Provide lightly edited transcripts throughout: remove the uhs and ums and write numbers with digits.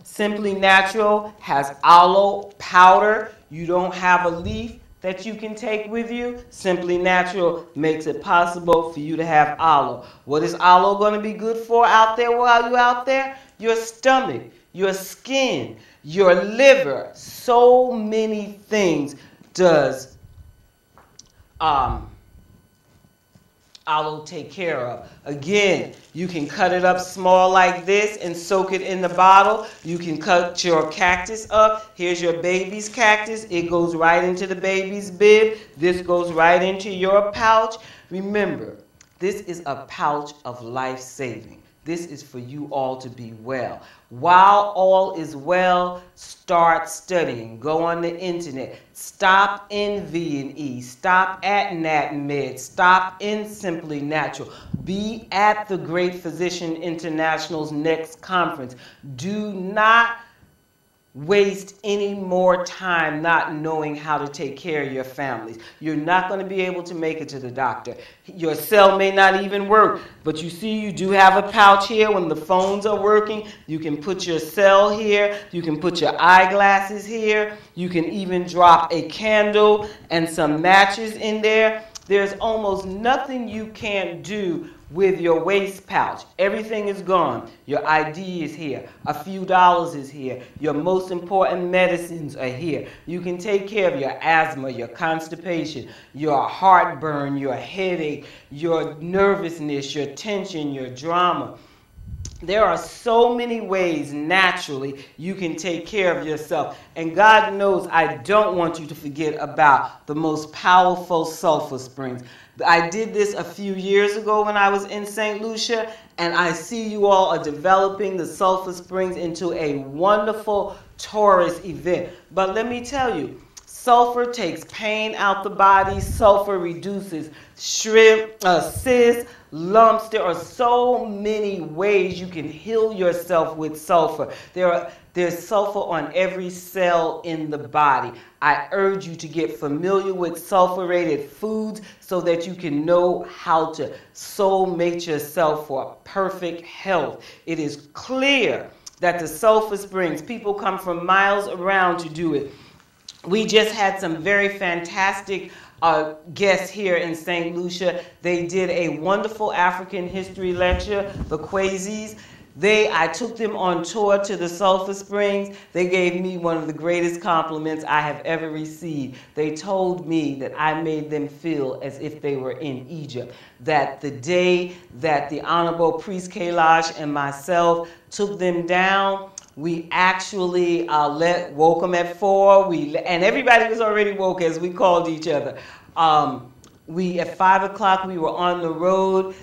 Simply Natural has aloe powder. You don't have a leaf that you can take with you. Simply Natural makes it possible for you to have aloe. What is aloe going to be good for out there while you're out there? Your stomach, your skin, your liver. So many things does aloe take care of. Again, you can cut it up small like this and soak it in the bottle. You can cut your cactus up. Here's your baby's cactus. It goes right into the baby's bib. This goes right into your pouch. Remember, this is a pouch of life-saving. This is for you all to be well. While all is well, start studying. Go on the internet. Stop in V&E. Stop at NatMed. Stop in Simply Natural. Be at the Great Physician International's next conference. Do not waste any more time not knowing how to take care of your families. You're not going to be able to make it to the doctor. Your cell may not even work, but you see you do have a pouch here. When the phones are working, you can put your cell here. You can put your eyeglasses here. You can even drop a candle and some matches in there. There's almost nothing you can't do with your waist pouch. Everything is gone. Your ID is here. A few dollars is here. Your most important medicines are here. You can take care of your asthma, your constipation, your heartburn, your headache, your nervousness, your tension, your drama. There are so many ways naturally you can take care of yourself. And God knows I don't want you to forget about the most powerful sulfur springs. I did this a few years ago when I was in St. Lucia, and I see you all are developing the sulfur springs into a wonderful tourist event. But let me tell you, sulfur takes pain out the body. Sulfur reduces cysts, lumps. There are so many ways you can heal yourself with sulfur. There's sulfur on every cell in the body. I urge you to get familiar with sulfurated foods so that you can know how to soulmate yourself for perfect health. It is clear that the sulfur springs, people come from miles around to do it. We just had some very fantastic guests here in St. Lucia. They did a wonderful African history lecture, the Kwazis. I took them on tour to the sulfur springs. They gave me one of the greatest compliments I have ever received. They told me that I made them feel as if they were in Egypt. That the day that the Honorable Priest Kailash and myself took them down, we actually woke them at 4. And everybody was already woke as we called each other. At 5 o'clock, we were on the road.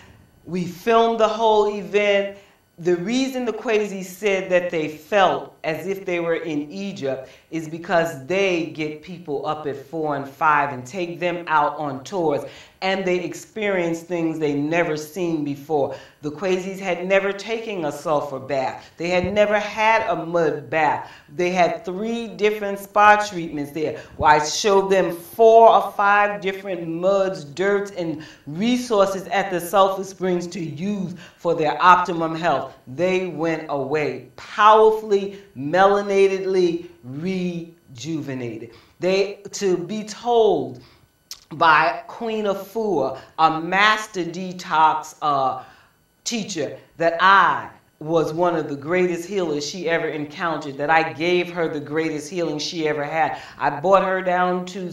We filmed the whole event. The reason the Kwazis said that they felt as if they were in Egypt is because they get people up at 4 and 5 and take them out on tours, and they experience things they never seen before. The Kwazis had never taken a sulfur bath. They had never had a mud bath. They had 3 different spa treatments there, where I showed them 4 or 5 different muds, dirts, and resources at the sulfur springs to use for their optimum health. They went away powerfully, melanatedly rejuvenated. To be told by Queen Afua, a master detox teacher, that I was one of the greatest healers she ever encountered, that I gave her the greatest healing she ever had. I brought her down to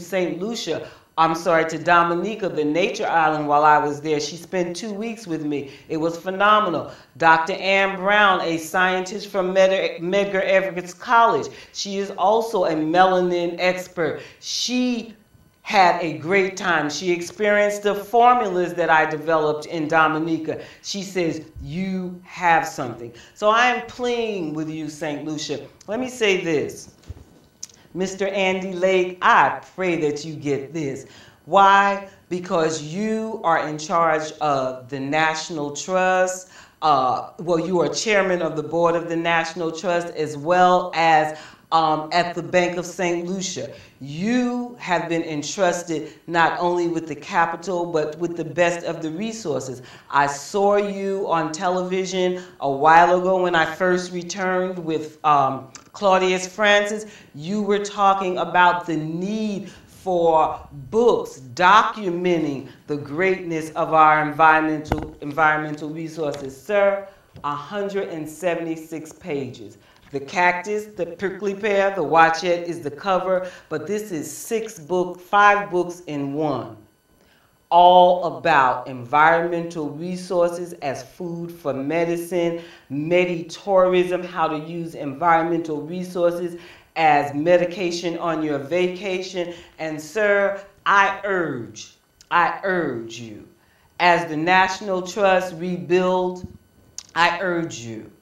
to Dominica, the nature island, while I was there. She spent 2 weeks with me. It was phenomenal. Dr. Ann Brown, a scientist from Medgar Evers College. She is also a melanin expert. She had a great time. She experienced the formulas that I developed in Dominica. She says, you have something. So I am pleading with you, St. Lucia. Let me say this. Mr. Andy Lake, I pray that you get this. Why? Because you are in charge of the National Trust. You are chairman of the board of the National Trust, as well as at the Bank of St. Lucia. You have been entrusted not only with the capital, but with the best of the resources. I saw you on television a while ago when I first returned with Claudius Francis. You were talking about the need for books documenting the greatness of our environmental resources. Sir, 176 pages. The cactus, the prickly pear, the watchet is the cover, but this is 5 books in one, all about environmental resources as food for medicine, meditourism, how to use environmental resources as medication on your vacation. And sir, I urge you, as the National Trust rebuild, I urge you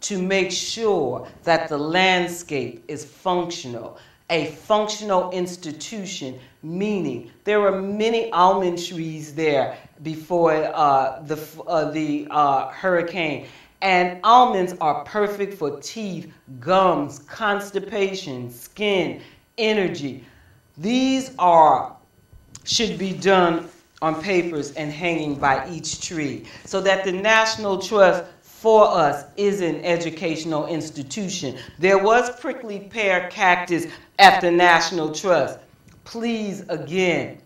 to make sure that the landscape is functional, a functional institution, meaning there were many almond trees there before the hurricane. And almonds are perfect for teeth, gums, constipation, skin, energy. These should be done on papers and hanging by each tree, so that the National Trust for us is an educational institution. There was prickly pear cactus at the National Trust. Please, again,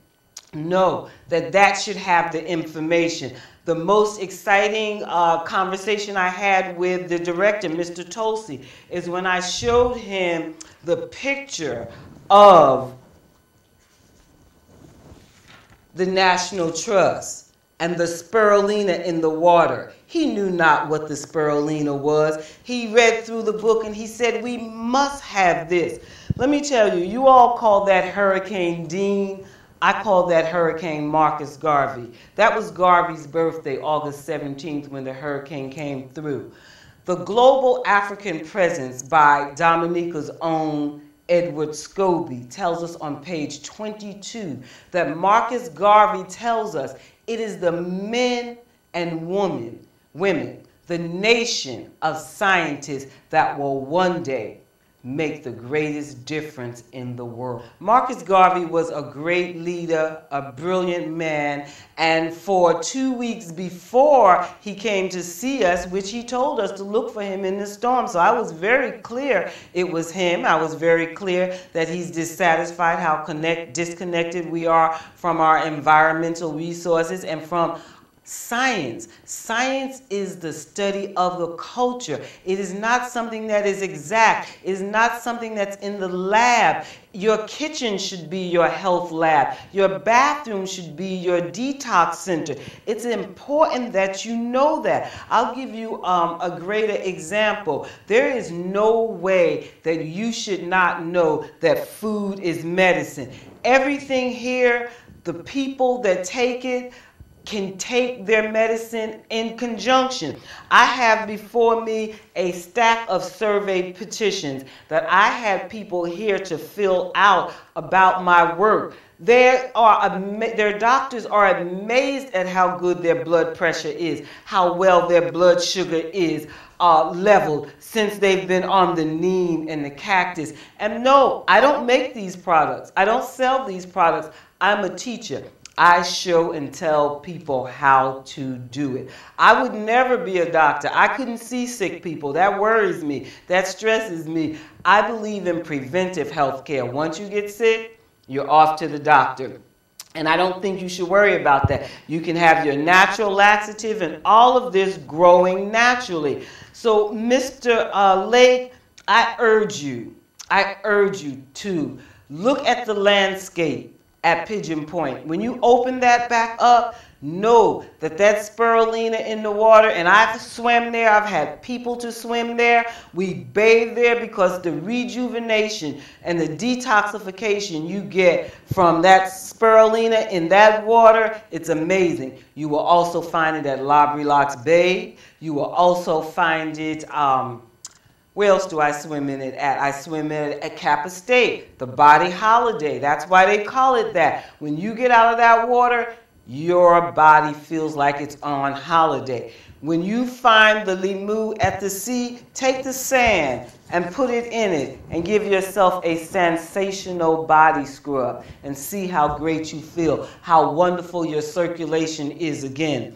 know that that should have the information. The most exciting conversation I had with the director, Mr. Tulsi, is when I showed him the picture of the National Trust and the spirulina in the water. He knew not what the spirulina was. He read through the book and he said, we must have this. Let me tell you, you all call that Hurricane Dean. I call that Hurricane Marcus Garvey. That was Garvey's birthday, August 17th, when the hurricane came through. The Global African Presence by Dominica's own Edward Scobie tells us on page 22 that Marcus Garvey tells us it is the men and women, the nation of scientists that will one day make the greatest difference in the world. Marcus Garvey was a great leader, a brilliant man, and for 2 weeks before he came to see us, which he told us to look for him in the storm. So I was very clear it was him. I was very clear that he's dissatisfied how disconnected we are from our environmental resources and from science. Science is the study of the culture. It is not something that is exact. It is not something that's in the lab. Your kitchen should be your health lab. Your bathroom should be your detox center. It's important that you know that. I'll give you a greater example. There is no way that you should not know that food is medicine. Everything here, the people that take it, can take their medicine in conjunction. I have before me a stack of survey petitions that I had people here to fill out about my work. Their doctors are amazed at how good their blood pressure is, how well their blood sugar is leveled since they've been on the neem and the cactus. And no, I don't make these products. I don't sell these products. I'm a teacher. I show and tell people how to do it. I would never be a doctor. I couldn't see sick people. That worries me. That stresses me. I believe in preventive health care. Once you get sick, you're off to the doctor. And I don't think you should worry about that. You can have your natural laxative and all of this growing naturally. So, Mr. Lake, I urge you to look at the landscape at Pigeon Point. When you open that back up, know that that spirulina in the water, and I've swam there, I've had people to swim there, we bathe there, because the rejuvenation and the detoxification you get from that spirulina in that water, it's amazing. You will also find it at Labriox Bay. You will also find it, where else do I swim in it at? I swim in it at Kappa State, the Body Holiday. That's why they call it that. When you get out of that water, your body feels like it's on holiday. When you find the limu at the sea, take the sand and put it in it and give yourself a sensational body scrub and see how great you feel, how wonderful your circulation is again.